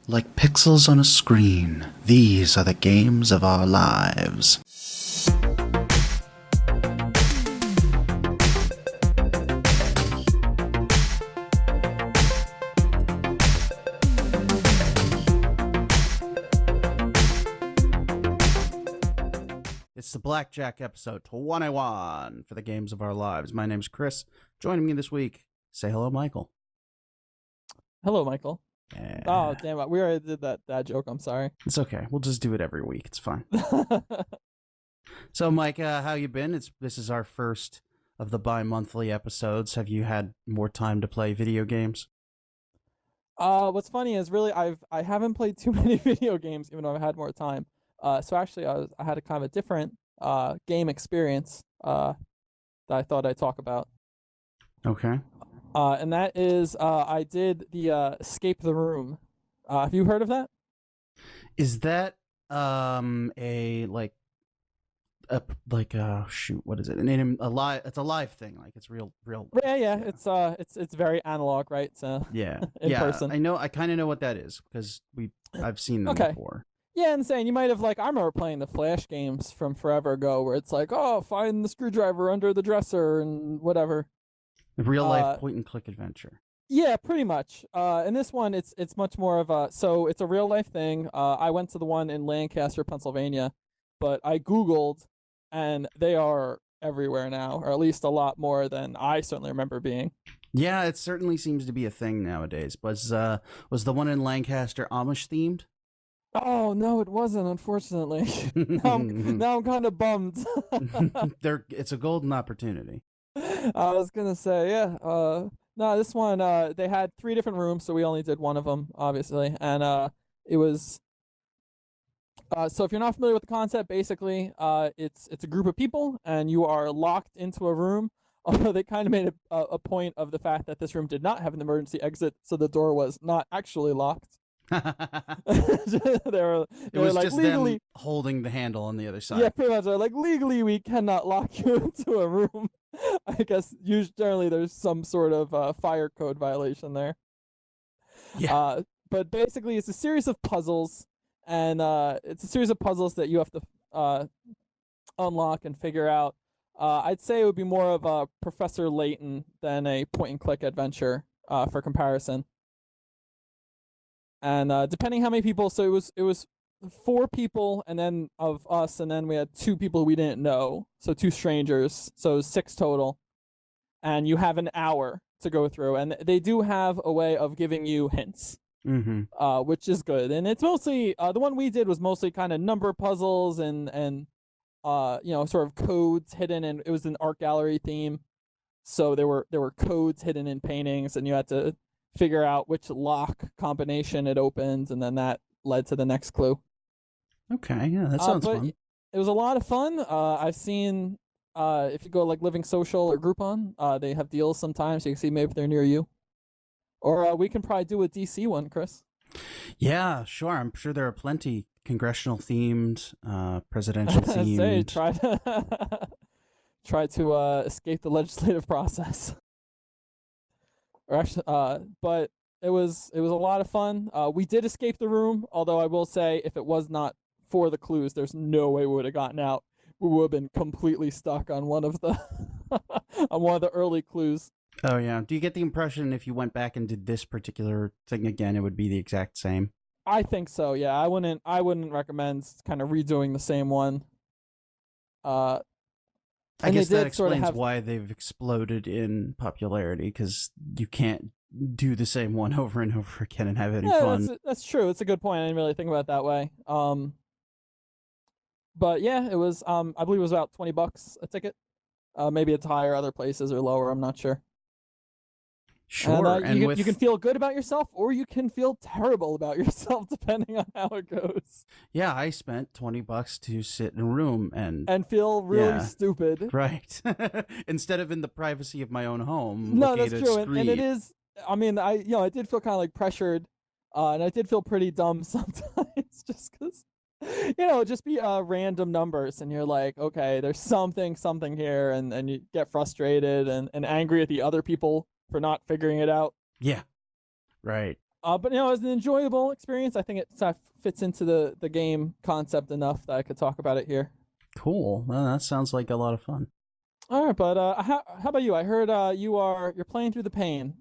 Like pixels on a screen, these are the games of our lives. It's the Blackjack episode 21 for the games of our lives. My name's Chris. Joining me this week, say hello, Michael. Hello, Michael. Yeah. Oh, damn it. We already did that joke. I'm sorry. It's okay. We'll just do it every week. It's fine. So, Mike, how you been? This is our first of the bi-monthly episodes. Have you had more time to play video games? What's funny is really I haven't played too many video games, even though I've had more time. So actually, I had a kind of a different game experience that I thought I'd talk about. Okay. And that is I did the Escape the Room. Have you heard of that? Is that shoot, what is it? It's a live thing, like it's real. Yeah. It's very analog, right? So yeah, in person. I know. I kind of know what that is because I've seen them before. Yeah, and saying you might have I remember playing the Flash games from forever ago, where it's like, oh, find the screwdriver under the dresser and whatever. The real life point and click adventure. Yeah, pretty much. In this one, it's much more of so it's a real life thing. I went to the one in Lancaster, Pennsylvania, but I Googled, and they are everywhere now, or at least a lot more than I certainly remember being. Yeah, it certainly seems to be a thing nowadays. Was the one in Lancaster Amish themed? Oh no, it wasn't. Unfortunately, now I'm kind of bummed. It's a golden opportunity. I was gonna say, yeah. No, this one, they had 3 different rooms, so we only did one of them, obviously, and it was. So if you're not familiar with the concept, basically, it's a group of people, and you are locked into a room. Although they kind of made a point of the fact that this room did not have an emergency exit, so the door was not actually locked. they were like, just legally them holding the handle on the other side. Yeah, pretty much. They're like, legally we cannot lock you into a room. I guess generally there's some sort of fire code violation there. Yeah. But basically it's a series of puzzles, and it's a series of puzzles that you have to unlock and figure out. I'd say it would be more of a Professor Layton than a point and click adventure for comparison. And depending how many people, so it was 4 people, and then of us, and then we had 2 people we didn't know, so 2 strangers, so 6 total. And you have an hour to go through, and they do have a way of giving you hints, which is good. And it's mostly the one we did was mostly kind of number puzzles and sort of codes hidden, and it was an art gallery theme, so there were codes hidden in paintings, and you had to figure out which lock combination it opens, and then that led to the next clue. Okay, yeah, that sounds fun. It was a lot of fun. I've seen if you go like Living Social or Groupon, they have deals sometimes. You can see maybe if they're near you. Or we can probably do a DC one, Chris. Yeah, sure. I'm sure there are plenty congressional themed, presidential themed. Try to escape the legislative process. Or actually, but it was a lot of fun. We did escape the room, although I will say, if it was not for the clues, there's no way we would have gotten out. We would have been completely stuck on one of the early clues. Oh yeah. Do you get the impression if you went back and did this particular thing again, it would be the exact same? I think so. Yeah, I wouldn't recommend kind of redoing the same one. I guess that explains why they've exploded in popularity, because you can't do the same one over and over again and have any fun. That's true. It's a good point. I didn't really think about it that way. But yeah, it was. I believe it was about $20 a ticket. Maybe it's higher other places or lower. I'm not sure. Sure. And you can feel good about yourself, or you can feel terrible about yourself, depending on how it goes. Yeah, I spent $20 to sit in a room and feel really stupid. Right. Instead of in the privacy of my own home. No, that's true. And it is. I mean, I did feel kind of like pressured, and I did feel pretty dumb sometimes, just because. Just be random numbers, and you're like, okay, there's something here, and you get frustrated and angry at the other people for not figuring it out. Yeah. Right. But it was an enjoyable experience. I think it fits into the game concept enough that I could talk about it here. Cool. Well, that sounds like a lot of fun. All right, but how about you? I heard you're playing through the pain.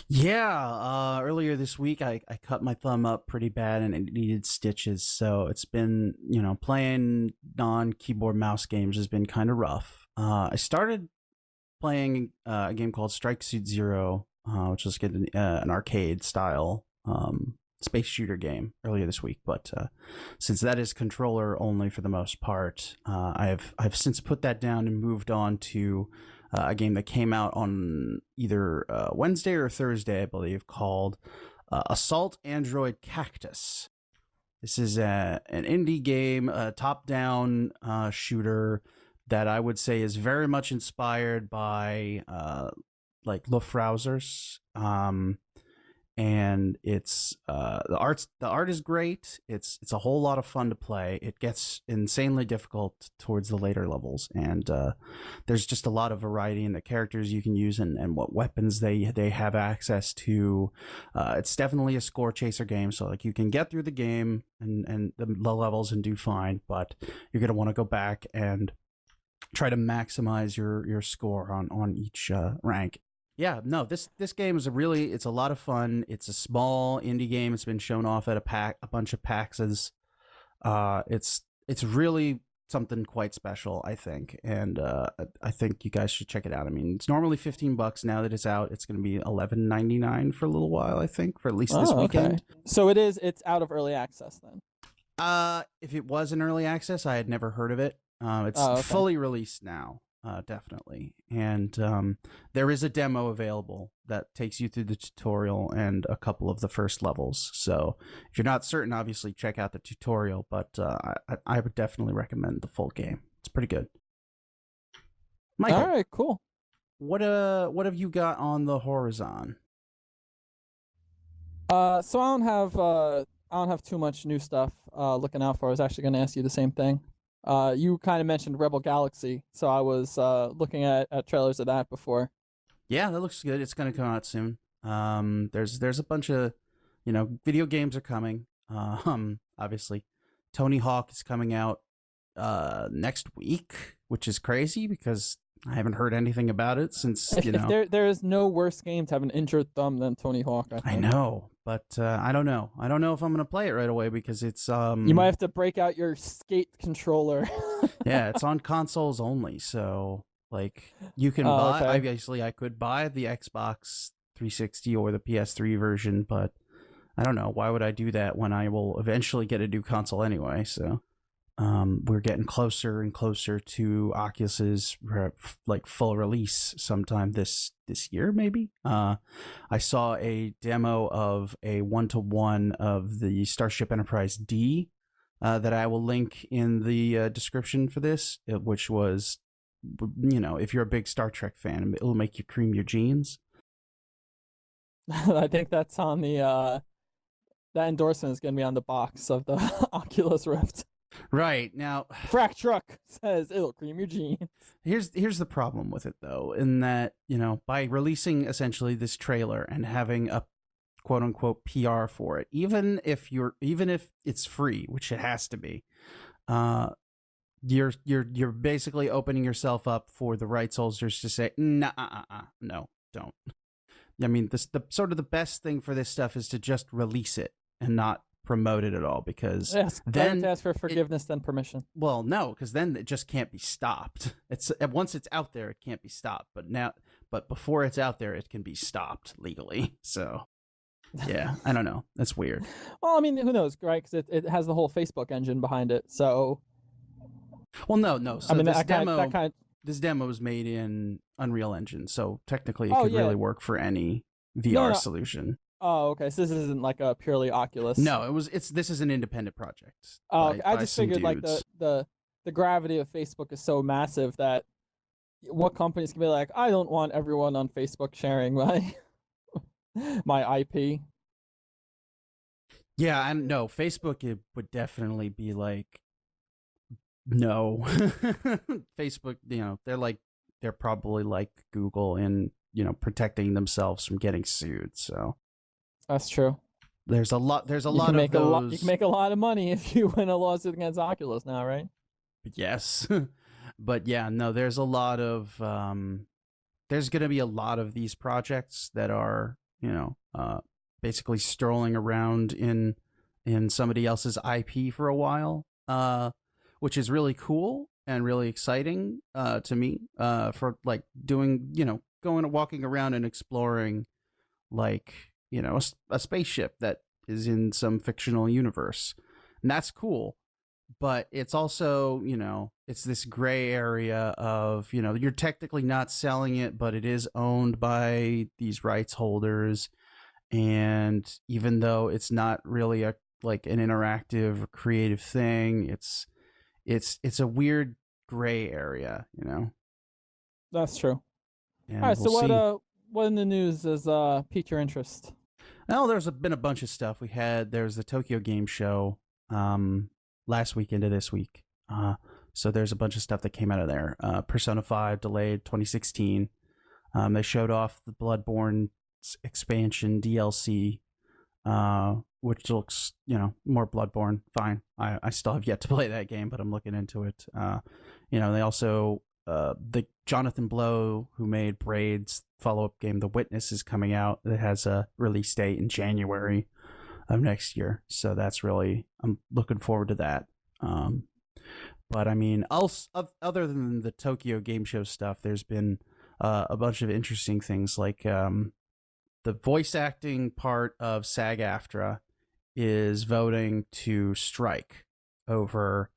Yeah, earlier this week I cut my thumb up pretty bad and it needed stitches. So it's been, playing non-keyboard mouse games has been kind of rough. I started playing a game called Strike Suit Zero, which is an arcade style space shooter game earlier this week. But since that is controller only for the most part, I've since put that down and moved on to a game that came out on either Wednesday or Thursday, I believe, called Assault Android Cactus. This is an indie game, a top-down shooter that I would say is very much inspired by like Luftrausers. And it's the art is great. It's a whole lot of fun to play. It gets insanely difficult towards the later levels, and there's just a lot of variety in the characters you can use and what weapons they have access to. It's definitely a score chaser game, so like you can get through the game and the levels and do fine, but you're gonna want to go back and try to maximize your score on each rank. Yeah, no, this game is it's a lot of fun. It's a small indie game. It's been shown off at a bunch of PAXs. It's really something quite special, I think, and I think you guys should check it out. I mean, it's normally $15 now that it's out. It's going to be $11.99 for a little while, I think, for at least this weekend. Okay. So it's out of early access then. If it was in early access, I had never heard of it. It's fully released now. Definitely. And there is a demo available that takes you through the tutorial and a couple of the first levels. So if you're not certain, obviously check out the tutorial, but I would definitely recommend the full game. It's pretty good. Michael, all right, cool. What have you got on the horizon? So I don't have too much new stuff looking out for. I was actually going to ask you the same thing. You kind of mentioned Rebel Galaxy, so I was looking at trailers of that before. Yeah, that looks good. It's going to come out soon. There's a bunch of, video games are coming. Obviously, Tony Hawk is coming out next week, which is crazy because I haven't heard anything about it since, If there is no worse game to have an injured thumb than Tony Hawk, I think. I know, but I don't know. I don't know if I'm going to play it right away because it's... You might have to break out your skate controller. Yeah, it's on consoles only, so, like, you can buy... Okay. Obviously, I could buy the Xbox 360 or the PS3 version, but I don't know. Why would I do that when I will eventually get a new console anyway, so... we're getting closer and closer to Oculus's like full release sometime this year, maybe. I saw a demo of a 1-to-1 of the Starship Enterprise D that I will link in the description for this, which was, if you're a big Star Trek fan, it'll make you cream your jeans. I think that's on the that endorsement is going to be on the box of the Oculus Rift. Right. Now, Frack Truck says it'll cream your jeans. Here's the problem with it, though, in that, by releasing essentially this trailer and having a quote unquote PR for it, even if it's free, which it has to be, you're basically opening yourself up for the rights holders to say, no, don't. I mean, the sort of the best thing for this stuff is to just release it and not promote it at all, because then ask for forgiveness then permission. Well, no, because then it just can't be stopped. It's once it's out there, it can't be stopped. But before it's out there, it can be stopped legally. So yeah, I don't know. That's weird. Well, I mean, who knows, right? Because it has the whole Facebook engine behind it. So well, no. So I mean, this demo was made in Unreal Engine, so technically it could really work for any VR solution. Oh, okay. So this isn't like a purely Oculus. No, this is an independent project. Oh, I just figured like the gravity of Facebook is so massive that what companies can be like, I don't want everyone on Facebook sharing my IP. Yeah, and no, Facebook it would definitely be like, no. Facebook, they're probably like Google in, protecting themselves from getting sued, so. That's true. There's a lot. There's a You can lot of make a lot. You can those. make a lot of money if you win a lawsuit against Oculus now, right? Yes, but yeah, no. There's a lot of. There's going to be a lot of these projects that are, basically strolling around in somebody else's IP for a while, which is really cool and really exciting to me. For like doing, going walking around and exploring, like a spaceship that is in some fictional universe, and that's cool. But it's also, it's this gray area of, you're technically not selling it, but it is owned by these rights holders. And even though it's not really like an interactive or creative thing, it's a weird gray area. That's true. And All right. we'll So see. what in the news has piqued your interest? Now, been a bunch of stuff. There's the Tokyo Game Show last week into this week. So there's a bunch of stuff that came out of there. Persona 5 delayed 2016. They showed off the Bloodborne expansion DLC, which looks, more Bloodborne. Fine. I still have yet to play that game, but I'm looking into it. They also, the Jonathan Blow, who made Braid's follow-up game, The Witness, is coming out. It has a release date in January of next year. So I'm looking forward to that. But I mean, other than the Tokyo Game Show stuff, there's been a bunch of interesting things, like the voice acting part of Sag-aftra is voting to strike over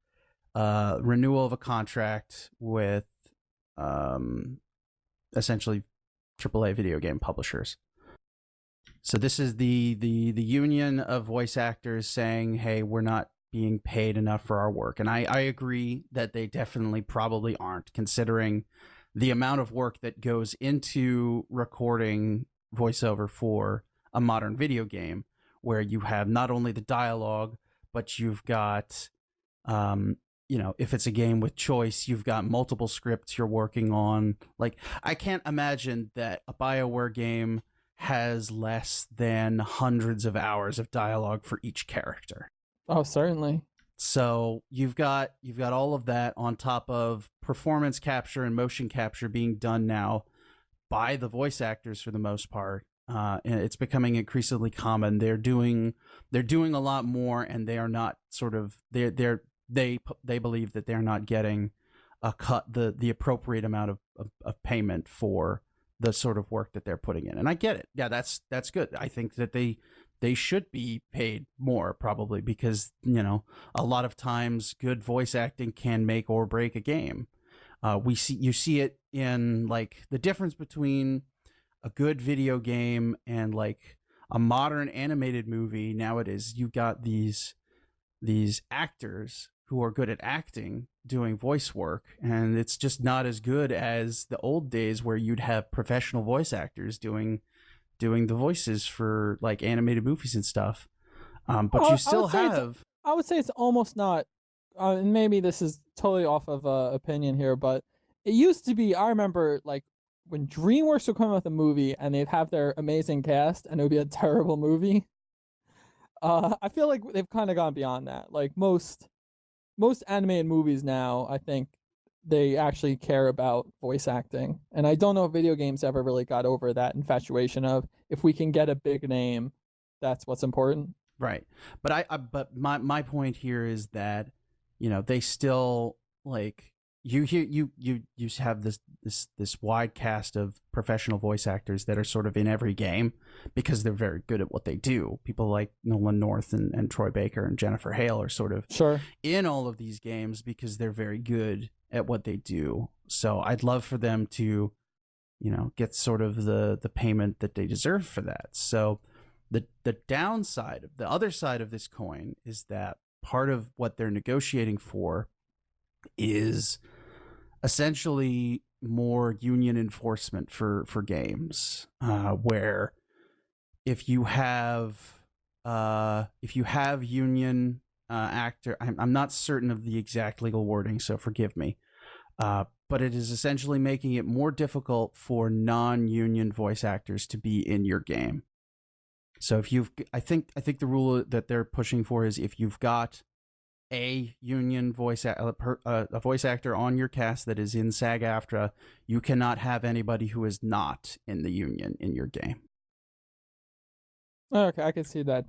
renewal of a contract with essentially AAA video game publishers. So this is the union of voice actors saying, hey, we're not being paid enough for our work. And I agree that they definitely probably aren't, considering the amount of work that goes into recording voiceover for a modern video game, where you have not only the dialogue, but you've got, if it's a game with choice, you've got multiple scripts you're working on. Like, I can't imagine that a BioWare game has less than hundreds of hours of dialogue for each character. Oh, certainly. So you've got all of that on top of performance capture and motion capture being done now by the voice actors for the most part. And it's becoming increasingly common. They're doing a lot more, and they are not they believe that they're not getting a cut, the appropriate amount of payment for the sort of work that they're putting in. And I get it. Yeah, that's good. I think that they should be paid more, probably, because, a lot of times good voice acting can make or break a game. You see it in, like, the difference between a good video game and like a modern animated movie nowadays. You've got these actors who are good at acting doing voice work, and it's just not as good as the old days where you'd have professional voice actors doing the voices for like animated movies and stuff. But you still have. I would say it's almost not. And maybe this is totally off of opinion here, but it used to be. I remember, like, when DreamWorks would come out with a movie and they'd have their amazing cast, and it would be a terrible movie. I feel like they've kind of gone beyond that. Like most animated movies now, I think they actually care about voice acting. And I don't know if video games ever really got over that infatuation of, if we can get a big name, that's what's important. Right. But but my point here is that, they still, like, you have this wide cast of professional voice actors that are sort of in every game because they're very good at what they do. People like Nolan North and Troy Baker and Jennifer Hale are sort of in all of these games because they're very good at what they do. So I'd love for them to, get sort of the payment that they deserve for that. So the downside, the other side of this coin, is that part of what they're negotiating for is essentially more union enforcement for games, where if you have union actor, I'm not certain of the exact legal wording, so forgive me, but it is essentially making it more difficult for non-union voice actors to be in your game. So if I think the rule that they're pushing for is if you've got a union a voice actor on your cast that is in SAG-AFTRA, you cannot have anybody who is not in the union in your game. Okay, I can see that.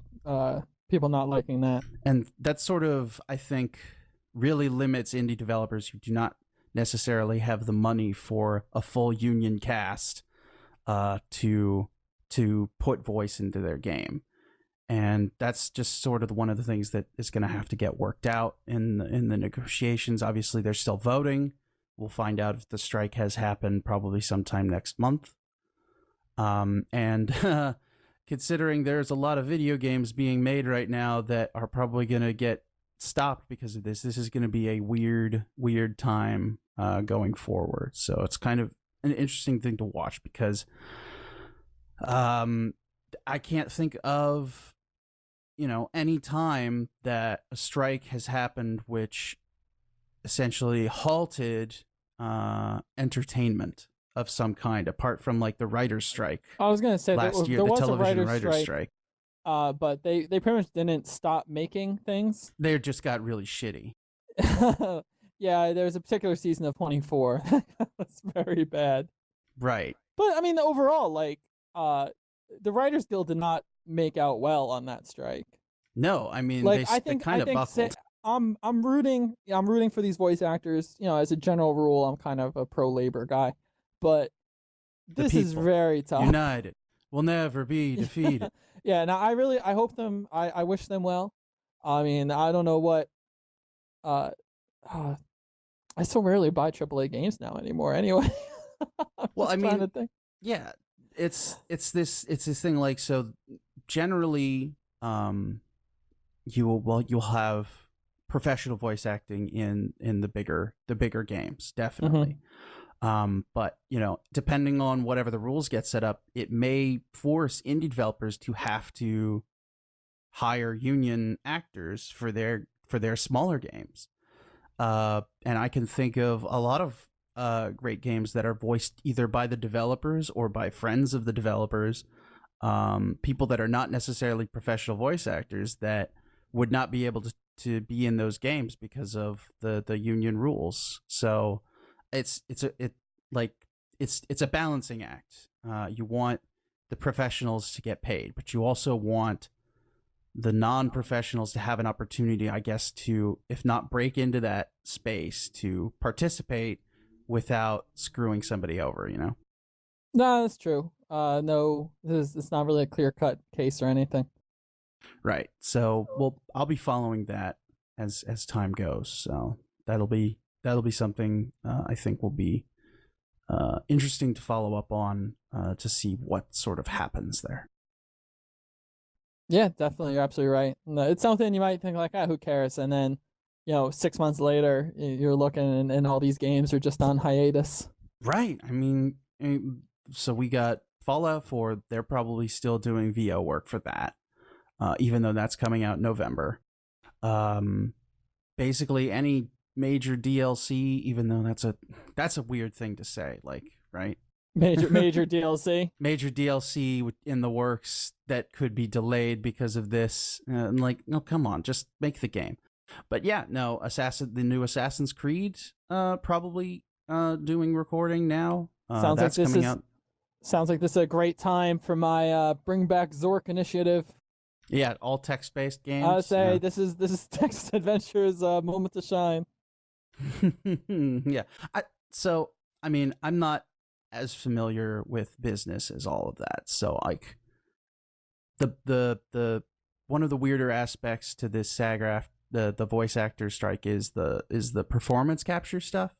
People not liking that, and that sort of, I think, really limits indie developers who do not necessarily have the money for a full union cast to put voice into their game. And that's just sort of one of the things that is going to have to get worked out in the negotiations. Obviously, they're still voting. We'll find out if the strike has happened probably sometime next month. And considering there's a lot of video games being made right now that are probably going to get stopped because of this is going to be a weird time going forward. So it's kind of an interesting thing to watch because I can't think of, any time that a strike has happened which essentially halted entertainment of some kind, apart from like the writer's strike. I was gonna say last year, there the was television a writer's strike. But they pretty much didn't stop making things. They just got really shitty. Yeah, there was a particular season of 24 that was very bad. Right. But I mean, overall, like, the Writers Guild did not make out well on that strike. No, I mean, like, they kind of buckled. I'm rooting for these voice actors. As a general rule, I'm kind of a pro-labor guy, but this is very tough. United will never be defeated. Yeah, now I hope them. I wish them well. I mean, I don't know what. I so rarely buy AAA games now anymore. Anyway, well, I mean, to think. Yeah, it's this thing. Like, so generally, you'll have professional voice acting in the bigger games, definitely. But depending on whatever the rules get set up, it may force indie developers to have to hire union actors for their smaller games. And I can think of a lot of great games that are voiced either by the developers or by friends of the developers, people that are not necessarily professional voice actors that would not be able to be in those games because of the union rules. So it's a balancing act. You want the professionals to get paid, but you also want the non-professionals to have an opportunity, I guess, to, if not break into that space, to participate without screwing somebody over, No, that's true. No, it's not really a clear-cut case or anything. Right. So, I'll be following that as time goes. So that'll be something I think will be interesting to follow up on to see what sort of happens there. Yeah, definitely. You're absolutely right. No, it's something you might think like, who cares? And then, 6 months later, you're looking and all these games are just on hiatus. Right. I mean, so we got Fallout 4. They're probably still doing VO work for that, even though that's coming out in November. Basically, any major DLC, even though that's a weird thing to say, like, right? Major DLC. Major DLC in the works that could be delayed because of this. Like, no, come on, just make the game. But yeah, no, the new Assassin's Creed probably doing recording now. Sounds like this is a great time for my Bring Back Zork initiative. Yeah, all text-based games. I would say this is Texas Adventure's moment to shine. Yeah. I mean, I'm not as familiar with business as all of that. So like the one of the weirder aspects to this SAG-AFTRA, the voice actor strike is the performance capture stuff.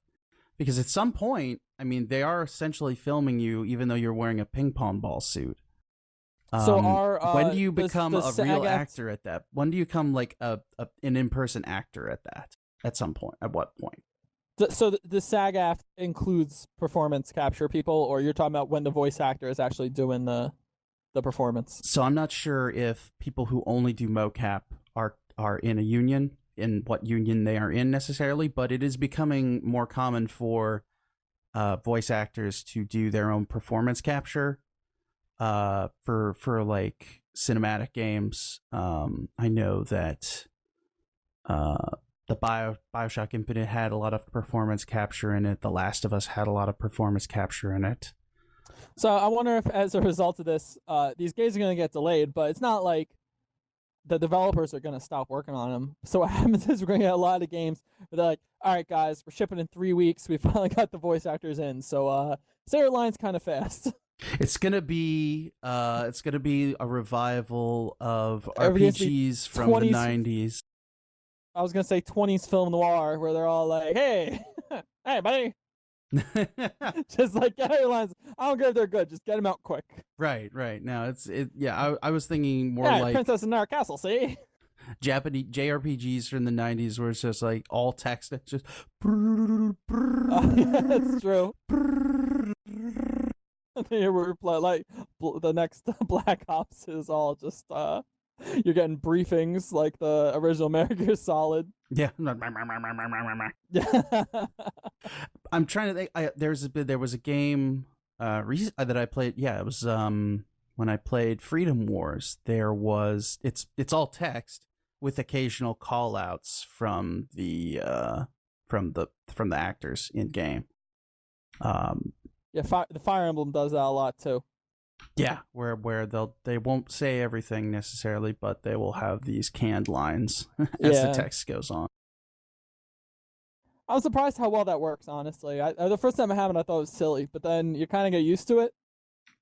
Because at some point, I mean, they are essentially filming you even though you're wearing a ping pong ball suit. So when do you become a real actor at that? When do you become like an in-person actor at that? At some point? At what point? So the SAG-AFTRA includes performance capture people, or you're talking about when the voice actor is actually doing the performance? So I'm not sure if people who only do mocap are in a union, in what union they are in necessarily, but it is becoming more common for voice actors to do their own performance capture for like cinematic games. I know that the Bioshock Infinite had a lot of performance capture in it. The Last of Us had a lot of performance capture in it. So I wonder if, as a result of this, these games are going to get delayed, but it's not like the developers are going to stop working on them. So what happens is we're going to get a lot of games where they're like, all right, guys, we're shipping in 3 weeks. We finally got the voice actors in. So say your lines kind of fast. It's gonna be a revival of RPGs from the 90s. I was gonna say 20s film noir, where they're all like, "Hey, hey, buddy," just like get out your lines. I don't care if they're good, just get them out quick. Right. No, I was thinking more like Princess in our castle. See, Japanese JRPGs from the 90s, where it's just like all text. It's just. Yeah, that's true. We're like the next Black Ops is all just you're getting briefings like the original Metal Gear Solid. Yeah. Yeah. I'm trying to think. There was a game that I played. Yeah, it was when I played Freedom Wars. It's all text with occasional call outs from the actors in game. Yeah, the Fire Emblem does that a lot too. Yeah, where they won't say everything necessarily, but they will have these canned lines as the text goes on. I was surprised how well that works, honestly. The first time it happened, I thought it was silly, but then you kind of get used to it.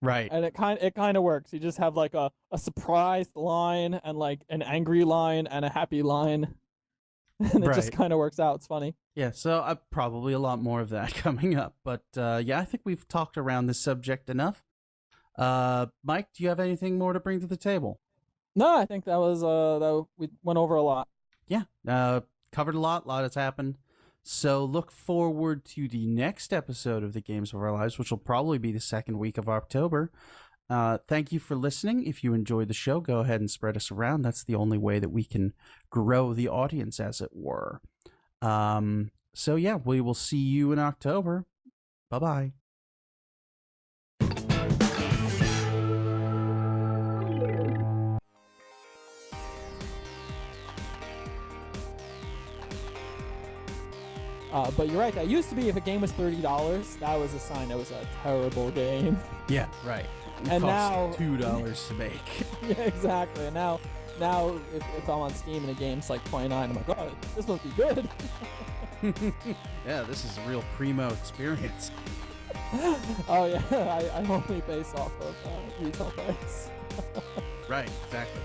Right. And it kind of works. You just have like a surprised line and like an angry line and a happy line. And it just kind of works out. It's funny. Yeah, so probably a lot more of that coming up. But yeah, I think we've talked around this subject enough. Mike, do you have anything more to bring to the table? No, I think that was we went over a lot. Yeah, covered a lot has happened. So look forward to the next episode of the Games of Our Lives, which will probably be the second week of October. Thank you for listening. If you enjoyed the show, go ahead and spread us around. That's the only way that we can grow the audience, as it were. So yeah, we will see you in October. Bye-bye. But you're right. That used to be if a game was $30, that was a sign it was a terrible game. Yeah, right. And now $2 to make. Yeah, exactly. And now if I'm on Steam and a game's like $29, I'm like, oh, this must be good. Yeah, this is a real primo experience. Oh yeah, I only base off of retail price. Right, exactly.